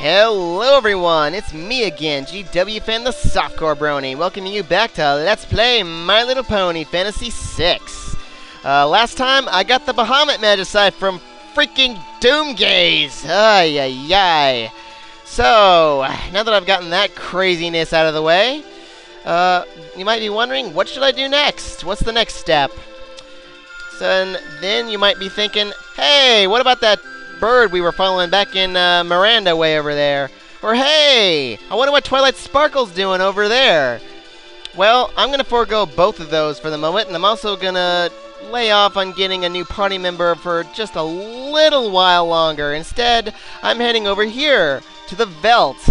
Hello everyone, it's me again, GW Fan the Softcore Brony, welcoming you back to Let's Play My Little Pony Fantasy 6. Last time, I got the Bahamut Magicite from freaking Doomgaze! Ay, ay, ay. So, now that I've gotten that craziness out of the way, you might be wondering, what should I do next? What's the next step? So, then you might be thinking, hey, what about that bird we were following back in Miranda way over there? Or hey, I wonder what Twilight Sparkle's doing over there. Well, I'm going to forego both of those for the moment, and I'm also going to lay off on getting a new party member for just a little while longer. Instead, I'm heading over here to the Veldt,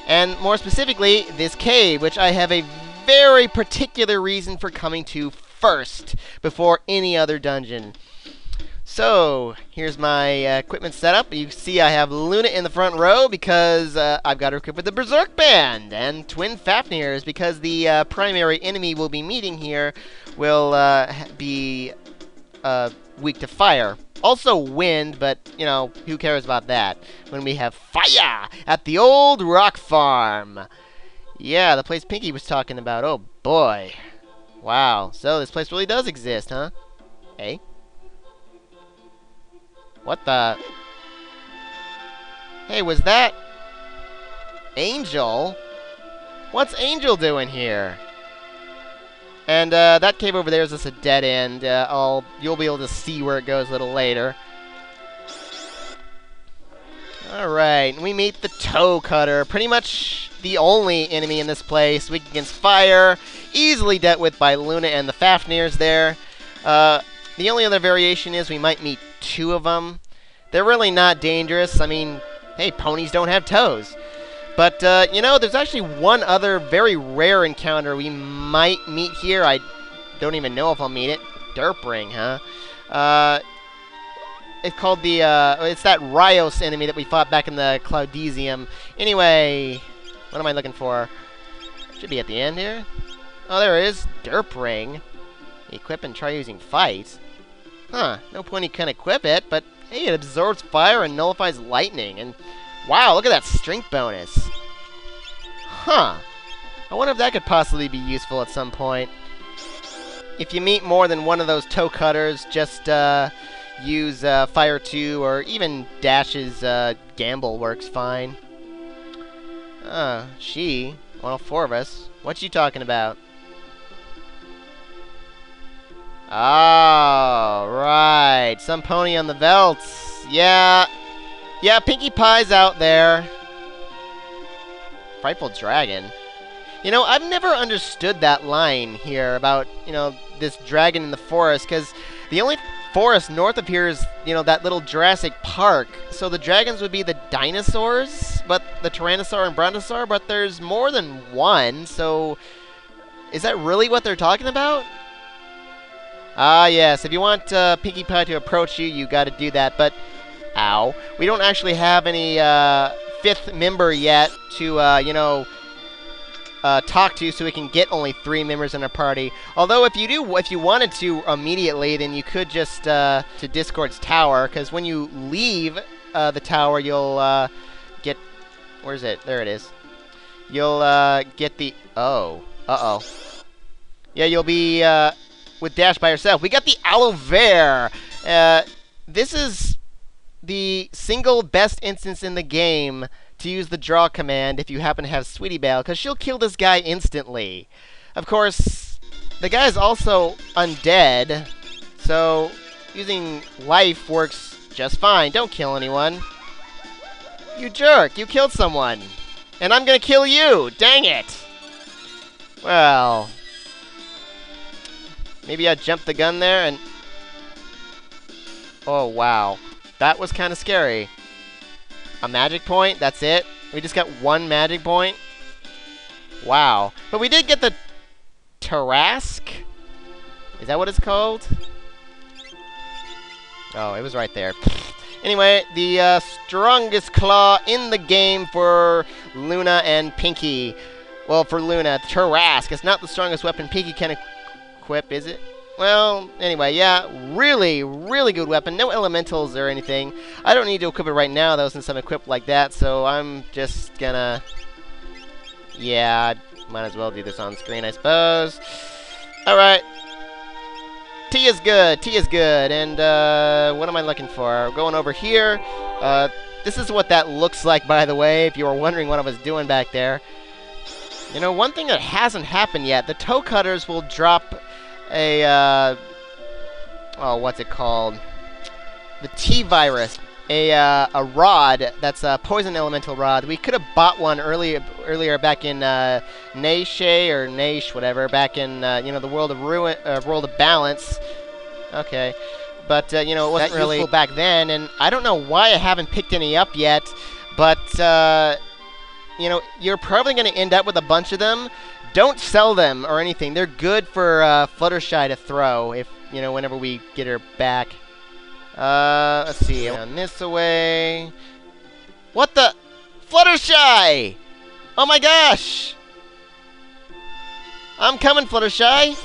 and more specifically, this cave, which I have a very particular reason for coming to first, before any other dungeon. So, here's my equipment setup. You see I have Luna in the front row because I've got her equipped with the Berserk Band and Twin Fafnirs because the primary enemy we'll be meeting here will be weak to fire. Also wind, but, you know, who cares about that when we have fire at the old rock farm. Yeah, the place Pinky was talking about. Oh, boy. Wow. So, this place really does exist, huh? Hey? What the? Hey, was that Angel? What's Angel doing here? And that cave over there is just a dead end. You'll be able to see where it goes a little later. Alright, we meet the Toe Cutter. Pretty much the only enemy in this place. Weak against fire. Easily dealt with by Luna and the Fafnirs there. The only other variation is we might meet two of them. They're really not dangerous. I mean, hey, ponies don't have toes. But, you know, there's actually one other very rare encounter we might meet here. I don't even know if I'll meet it. Derpring, huh? It's called the, it's that Rios enemy that we fought back in the Cloudesium. Anyway, what am I looking for? Should be at the end here. Oh, there it is. Derpring. Equip and try using fight. Huh, no point you can equip it, but hey, it absorbs fire and nullifies lightning. And wow, look at that strength bonus. Huh. I wonder if that could possibly be useful at some point. If you meet more than one of those toe cutters, just use Fire 2 or even Dash's Gamble works fine. She, one of four of us. What's she talking about? Oh, right. Some pony on the Veldt. Yeah. Yeah, Pinkie Pie's out there. Frightful Dragon. You know, I've never understood that line here about, you know, this dragon in the forest, because the only forest north of here is, you know, that little Jurassic Park. So the dragons would be the dinosaurs, but the Tyrannosaur and Brontosaur, but there's more than one, so is that really what they're talking about? Ah, yes. If you want Pinkie Pie to approach you, you got to do that. But, ow, we don't actually have any fifth member yet to, you know, talk to, so we can get only 3 members in our party. Although, if you wanted to immediately, then you could just to Discord's tower, because when you leave the tower, you'll get. Where's it? There it is. You'll get the. Oh, yeah, you'll be. With Dash by herself. We got the Aloe Vera. This is the single best instance in the game to use the draw command if you happen to have Sweetie Belle, because she'll kill this guy instantly. Of course, the guy is also undead, so using life works just fine. Don't kill anyone. You jerk, you killed someone. And I'm gonna kill you, dang it. Well, maybe I jumped the gun there and... Oh, wow. That was kind of scary. A magic point? That's it? We just got one magic point? Wow. But we did get the Tarrasque? Is that what it's called? Oh, it was right there. Anyway, the strongest claw in the game for Luna and Pinky. Well, for Luna, Tarrasque. It's not the strongest weapon Pinky can equip, is it? Well, anyway, yeah, really, really good weapon. No elementals or anything. I don't need to equip it right now, though, since I'm equipped like that, so I'm just gonna... Yeah, might as well do this on screen, I suppose. Alright. T is good, T is good, and, what am I looking for? Going over here. This is what that looks like, by the way, if you were wondering what I was doing back there. You know, one thing that hasn't happened yet, the toe cutters will drop a, oh, what's it called? The T-Virus. A rod that's a poison elemental rod. We could have bought one earlier back in Ness or Naish, whatever, back in, you know, the World of Ruin, World of Balance. Okay. But, you know, it wasn't really useful back then, and I don't know why I haven't picked any up yet, but, you know, you're probably going to end up with a bunch of them. Don't sell them or anything. They're good for Fluttershy to throw, if, you know, whenever we get her back. Let's see. Down this away. What the? Fluttershy! Oh my gosh! I'm coming, Fluttershy!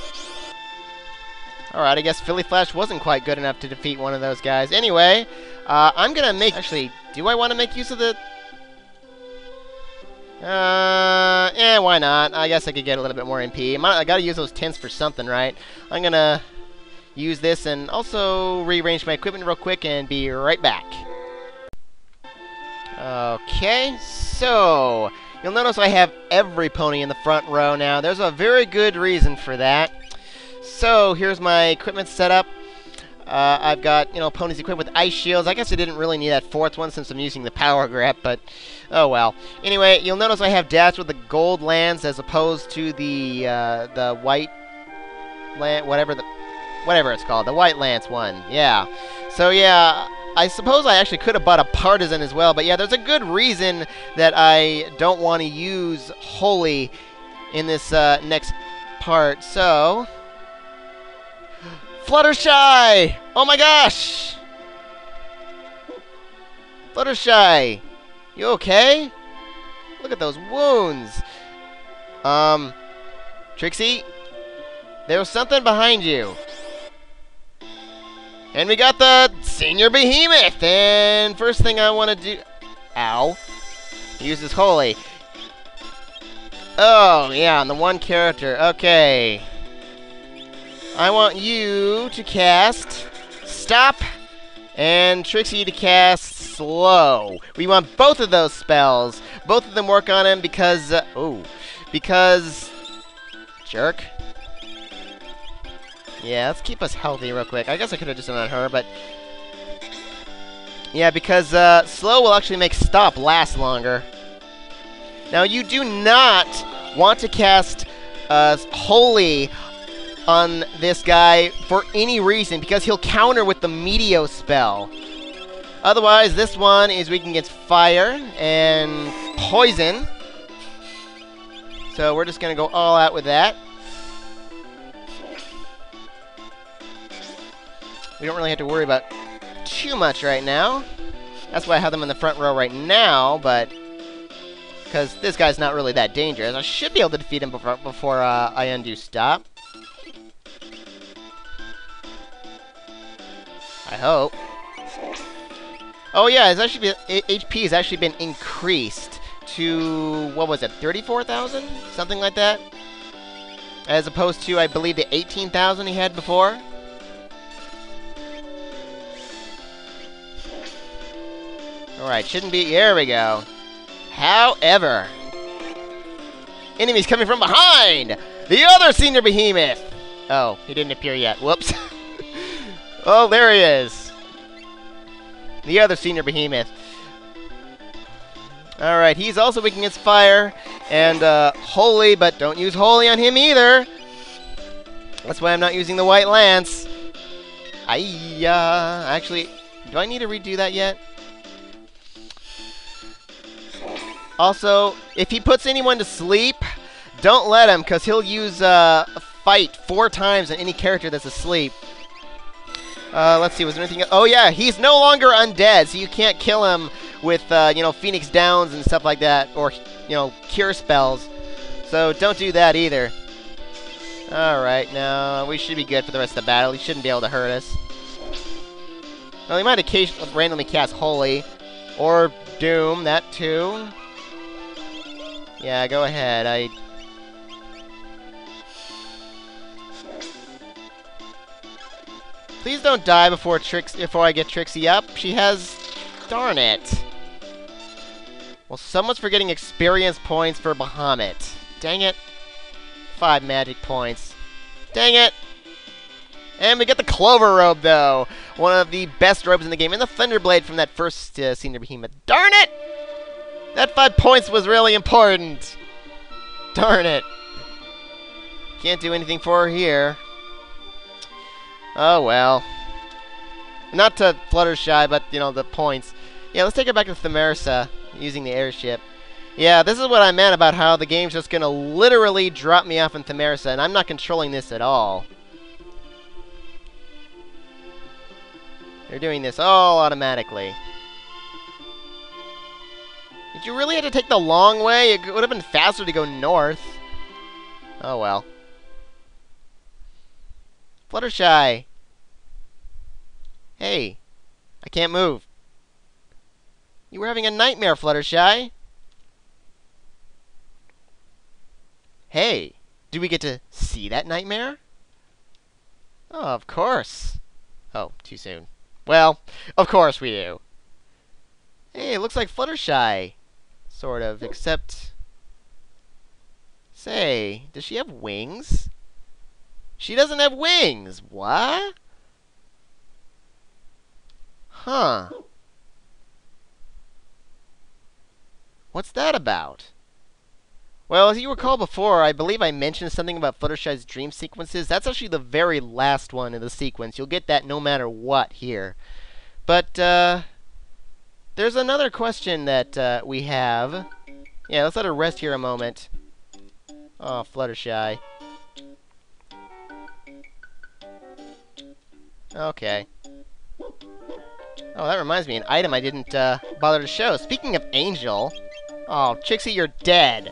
Alright, I guess Philly Flash wasn't quite good enough to defeat one of those guys. Anyway, I'm gonna make... Actually, do I want to make use of the... why not? I guess I could get a little bit more MP. I gotta use those tints for something, right? I'm gonna use this and also rearrange my equipment real quick and be right back. Okay, so... You'll notice I have every pony in the front row now. There's a very good reason for that. So, here's my equipment setup. I've got, you know, ponies equipped with ice shields. I guess I didn't really need that fourth one since I'm using the power grip, but oh well. Anyway, you'll notice I have dash with the gold lance as opposed to the white lance, whatever it's called, the white lance one. Yeah. So yeah, I suppose I actually could have bought a partisan as well, but yeah, there's a good reason that I don't want to use holy in this next part. So, Fluttershy! Oh my gosh! Fluttershy! You okay? Look at those wounds! Trixie? There was something behind you. And we got the Senior Behemoth! And first thing I want to do... Ow. Use this holy. Oh, yeah, on the one character. Okay. I want you to cast Stop and Trixie to cast Slow. We want both of those spells. Both of them work on him because... because... Jerk. Yeah, let's keep us healthy real quick. I guess I could have just done it on her, but... Yeah, because Slow will actually make Stop last longer. Now, you do not want to cast Holy on this guy for any reason, because he'll counter with the Meteo spell. Otherwise, this one is weak against fire and poison. So we're just going to go all out with that. We don't really have to worry about too much right now. That's why I have them in the front row right now, but... because this guy's not really that dangerous. I should be able to defeat him before I undo Stop. I hope. Oh yeah, it's actually been, HP has actually been increased to, what was it, 34,000? Something like that? As opposed to, I believe, the 18,000 he had before. Alright, shouldn't be, there we go. However, enemies coming from behind! The other Senior Behemoth! Oh, he didn't appear yet. Whoops. Oh, there he is. The other Senior Behemoth. Alright, he's also weak against fire and Holy, but don't use Holy on him either. That's why I'm not using the White Lance. Actually, do I need to redo that yet? Also, if he puts anyone to sleep, don't let him, because he'll use Fight 4 times on any character that's asleep. Let's see, was there anything else? Oh yeah, he's no longer undead, so you can't kill him with, you know, Phoenix Downs and stuff like that, or, you know, cure spells. So don't do that either. Alright, no, we should be good for the rest of the battle. He shouldn't be able to hurt us. Well, he might occasionally randomly cast Holy. Or Doom, that too. Yeah, go ahead. Please don't die before I get Trixie up. She has... Darn it. Well, someone's forgetting experience points for Bahamut. Dang it. 5 magic points. Dang it. And we get the Clover Robe, though. One of the best robes in the game. And the Thunderblade from that first Senior Behemoth. Darn it! That 5 points was really important. Darn it. Can't do anything for her here. Oh, well. Not to Fluttershy, but, you know, the points. Yeah, let's take it back to Thimersa using the airship. Yeah, this is what I meant about how the game's just going to literally drop me off in Thimersa, and I'm not controlling this at all. They're doing this all automatically. Did you really have to take the long way? It would have been faster to go north. Oh, well. Fluttershy. Hey. I can't move. You were having a nightmare, Fluttershy. Hey. Do we get to see that nightmare? Oh, of course. Oh, too soon. Well, of course we do. Hey, it looks like Fluttershy. Sort of, except... Say, does she have wings? She doesn't have wings! What? Huh. What's that about? Well, as you recall before, I believe I mentioned something about Fluttershy's dream sequences. That's actually the very last one in the sequence. You'll get that no matter what here. But, there's another question that we have. Yeah, let's let her rest here a moment. Oh, Fluttershy. Okay. Oh, that reminds me, an item I didn't bother to show. Speaking of Angel... Oh, Trixie, you're dead.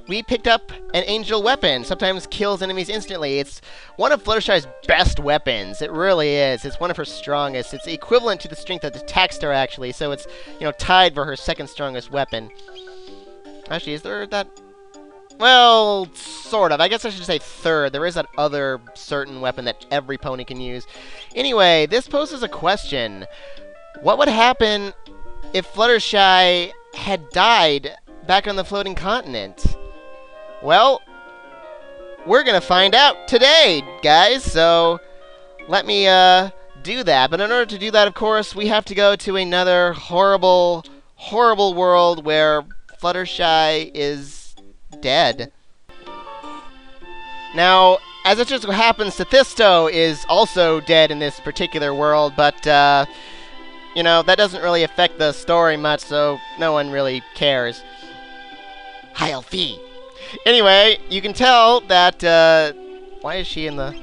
We picked up an Angel weapon. Sometimes kills enemies instantly. It's one of Fluttershy's best weapons. It really is. It's one of her strongest. It's equivalent to the strength of the Attack Star, actually. So it's, you know, tied for her second strongest weapon. Actually, is there that... Well, sort of. I guess I should say third. There is that other certain weapon that every pony can use. Anyway, this poses a question. What would happen if Fluttershy had died back on the floating continent? Well, we're going to find out today, guys. So, let me do that. But in order to do that, of course, we have to go to another horrible, horrible world where Fluttershy is dead. Now, as it just so happens, Sethisto is also dead in this particular world, but, you know, that doesn't really affect the story much, so no one really cares. Heil Fee! Anyway, you can tell that, why is she in the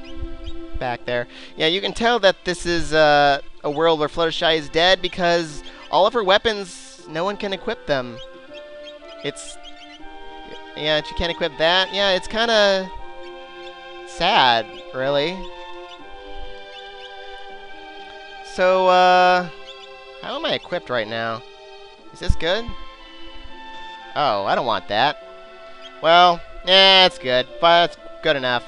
back there? Yeah, you can tell that this is, a world where Fluttershy is dead because all of her weapons, no one can equip them. It's... Yeah, she can't equip that. Yeah, it's kind of sad, really. So, how am I equipped right now? Is this good? Oh, I don't want that. Well, yeah, it's good. But it's good enough.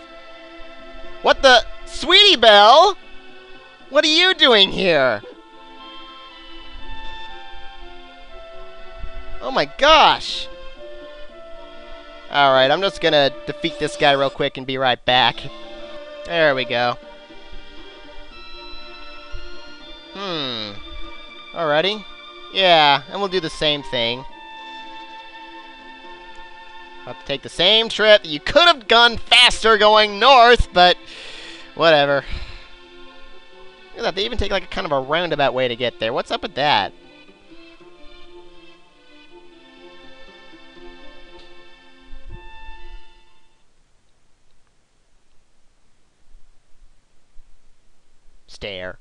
What the... Sweetie Belle? What are you doing here? Oh my gosh! Alright, I'm just gonna defeat this guy real quick and be right back. There we go. Alrighty. Yeah, and we'll do the same thing. I'll have to take the same trip. You could have gone faster going north, but whatever. Look at that, they even take like a kind of a roundabout way to get there. What's up with that? Stare.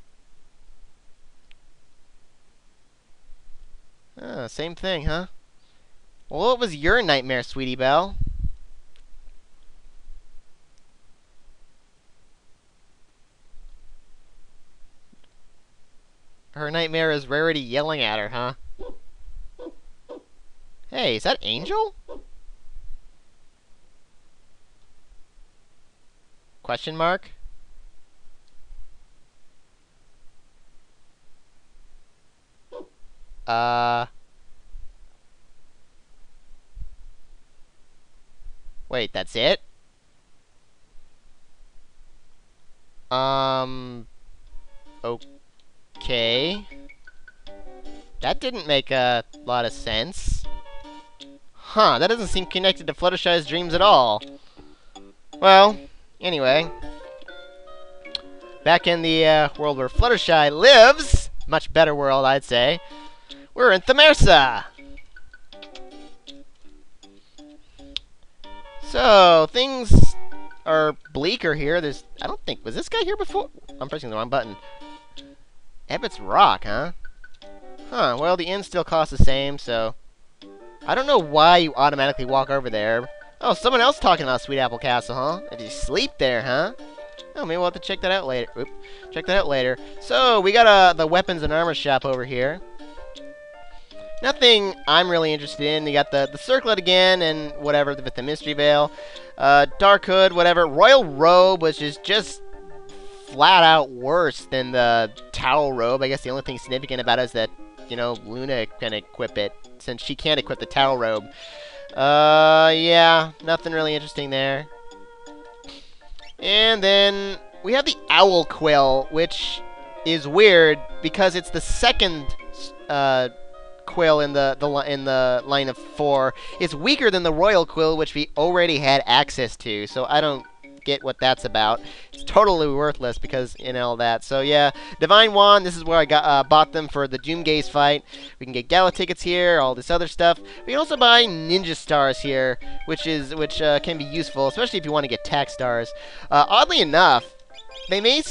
Oh, same thing, huh? Well, what was your nightmare, Sweetie Belle? her nightmare is Rarity yelling at her, huh? Hey, is that Angel? Question mark? Wait, that's it? Okay. That didn't make a lot of sense. Huh, that doesn't seem connected to Fluttershy's dreams at all. Well, anyway. Back in the world where Fluttershy lives, much better world, I'd say, we're in Themersa. So, things are bleaker here. I don't think, was this guy here before? I'm pressing the wrong button. Ebbett's Rock, huh? Huh, well, the inn still costs the same, so I don't know why you automatically walk over there. Oh, someone else talking about Sweet Apple Castle, huh? Did you sleep there, huh? Oh, maybe we'll have to check that out later. Oop. Check that out later. So, we got the weapons and armor shop over here. Nothing I'm really interested in. You got the circlet again and whatever with the mystery veil. Dark Hood, whatever. Royal Robe, which is just flat out worse than the Towel Robe. I guess the only thing significant about it is that, you know, Luna can equip it, since she can't equip the Towel Robe. Yeah, nothing really interesting there. And then we have the Owl Quill, which is weird because it's the second quill in the line of 4. It's weaker than the Royal Quill, which we already had access to, so I don't get what that's about. It's totally worthless because, you know, that. So yeah, Divine Wand, this is where I bought them for the Doomgaze fight. We can get gala tickets here, all this other stuff. We can also buy Ninja Stars here, which can be useful, especially if you want to get tax stars. Oddly enough, they may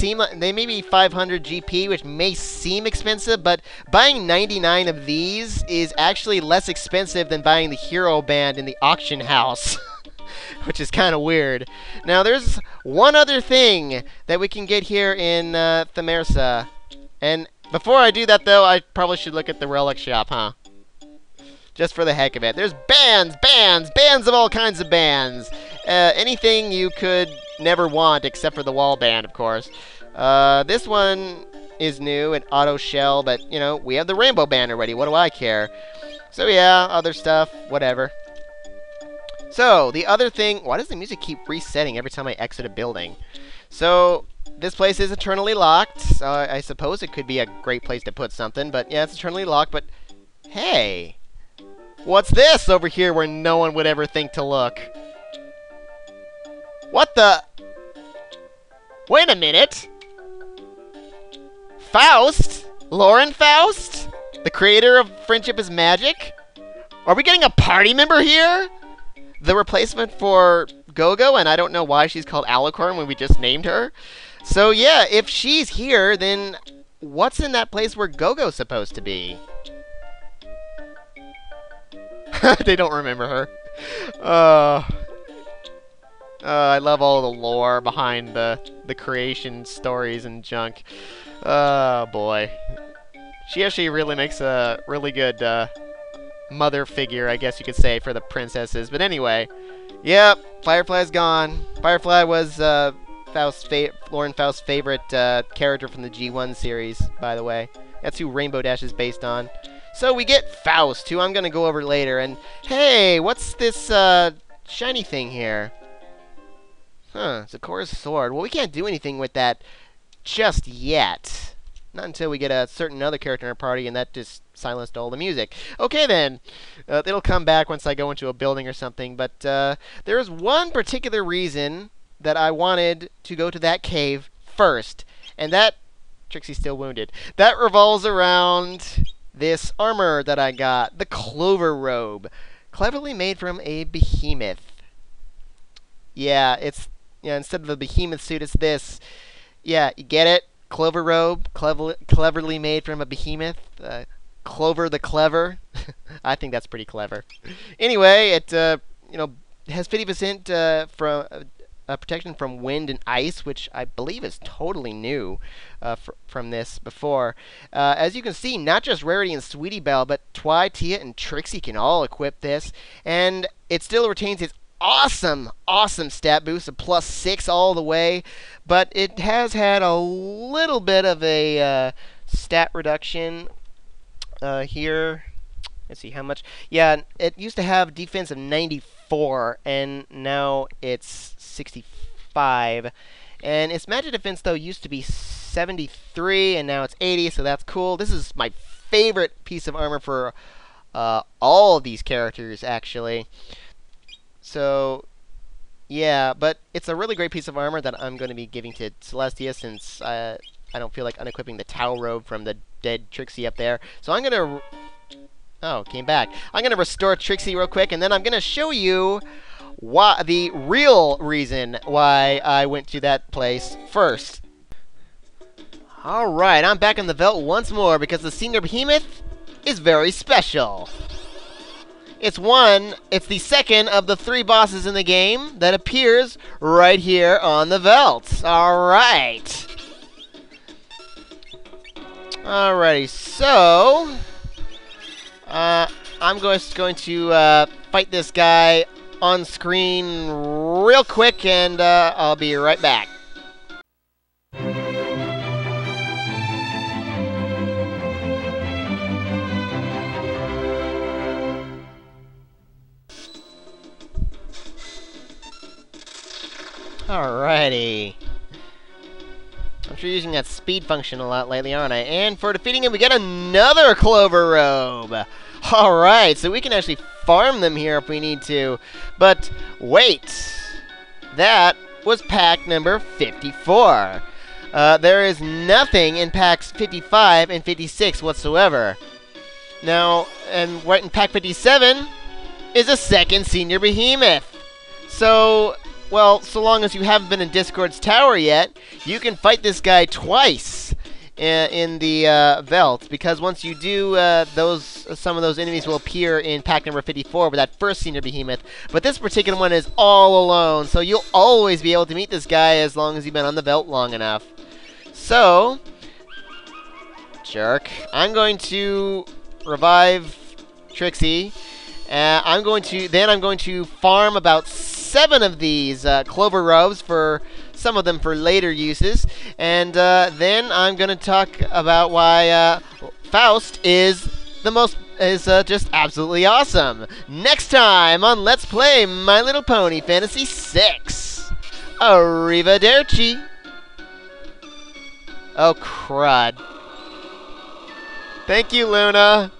be 500 GP, which may seem expensive, but buying 99 of these is actually less expensive than buying the Hero Band in the auction house. Which is kind of weird. Now, there's one other thing that we can get here in Themersa. And before I do that, though, I probably should look at the relic shop, huh? Just for the heck of it. There's bands of all kinds of bands. Anything you could never want except for the wall band, of course. This one is new, an auto shell, but, you know, we have the rainbow band already. What do I care? So, yeah, other stuff, whatever. So, the other thing, why does the music keep resetting every time I exit a building? So, this place is eternally locked, so I suppose it could be a great place to put something, but yeah, it's eternally locked, but hey, what's this over here where no one would ever think to look? What the? Wait a minute. Faust? Lauren Faust? The creator of Friendship is Magic? Are we getting a party member here? The replacement for Go-Go, and I don't know why she's called Alicorn when we just named her. So yeah, if she's here, then what's in that place where Go-Go's supposed to be? They don't remember her. I love all the lore behind the creation stories and junk. Oh boy. She actually really makes a really good mother figure, I guess you could say, for the princesses. But anyway, yep, Firefly's gone. Firefly was Lauren Faust's favorite character from the G1 series, by the way. That's who Rainbow Dash is based on. So we get Faust, who I'm going to go over later. And hey, what's this shiny thing here? Huh, Zikora's sword. Well, we can't do anything with that just yet. Not until we get a certain other character in our party, and that just silenced all the music. Okay, then. It'll come back once I go into a building or something. But there is one particular reason that I wanted to go to that cave first. And that... Trixie's still wounded. That revolves around this armor that I got. The Clover Robe. Cleverly made from a behemoth. Yeah, it's... Yeah, instead of a behemoth suit, it's this. Yeah, you get it? Clover Robe, cleverly made from a behemoth. Clover the Clever. I think that's pretty clever. Anyway, it you know, has 50% from protection from wind and ice, which I believe is totally new from this before. As you can see, not just Rarity and Sweetie Belle, but Twi, Tia, and Trixie can all equip this, and it still retains its awesome stat boost of +6 all the way, but it has had a little bit of a stat reduction here. Let's see how much. Yeah, it used to have defense of 94, and now it's 65. And its magic defense, though, used to be 73, and now it's 80, so that's cool. This is my favorite piece of armor for all of these characters, actually. So, yeah, but it's a really great piece of armor that I'm going to be giving to Celestia, since I don't feel like unequipping the Tau robe from the dead Trixie up there. So I'm going to... Oh, came back. I'm going to restore Trixie real quick, and then I'm going to show you why, the real reason why I went to that place first. Alright, I'm back in the Veldt once more, because the Senior Behemoth is very special. It's the second of the 3 bosses in the game that appears right here on the Veldt. Alright. Alrighty, so... I'm going to fight this guy on screen real quick, and I'll be right back. Alrighty. I'm sure using that speed function a lot lately, aren't I? And for defeating him, we get another Clover Robe. Alright, so we can actually farm them here if we need to. But wait, that was pack number 54. There is nothing in packs 55 and 56 whatsoever. Now, and right in pack 57 is a second Senior Behemoth. So... well, so long as you haven't been in Discord's tower yet, you can fight this guy twice in the Veldt, because once you do, some of those enemies will appear in pack number 54 with that first Senior Behemoth. But this particular one is all alone, so you'll always be able to meet this guy as long as you've been on the Veldt long enough. So, jerk, I'm going to revive Trixie. I'm going to farm about 7 of these Clover Robes, for some of them for later uses, and then I'm going to talk about why Faust is just absolutely awesome. Next time on Let's Play My Little Pony Fantasy 6. Arrivederci. Oh, crud. Thank you, Luna.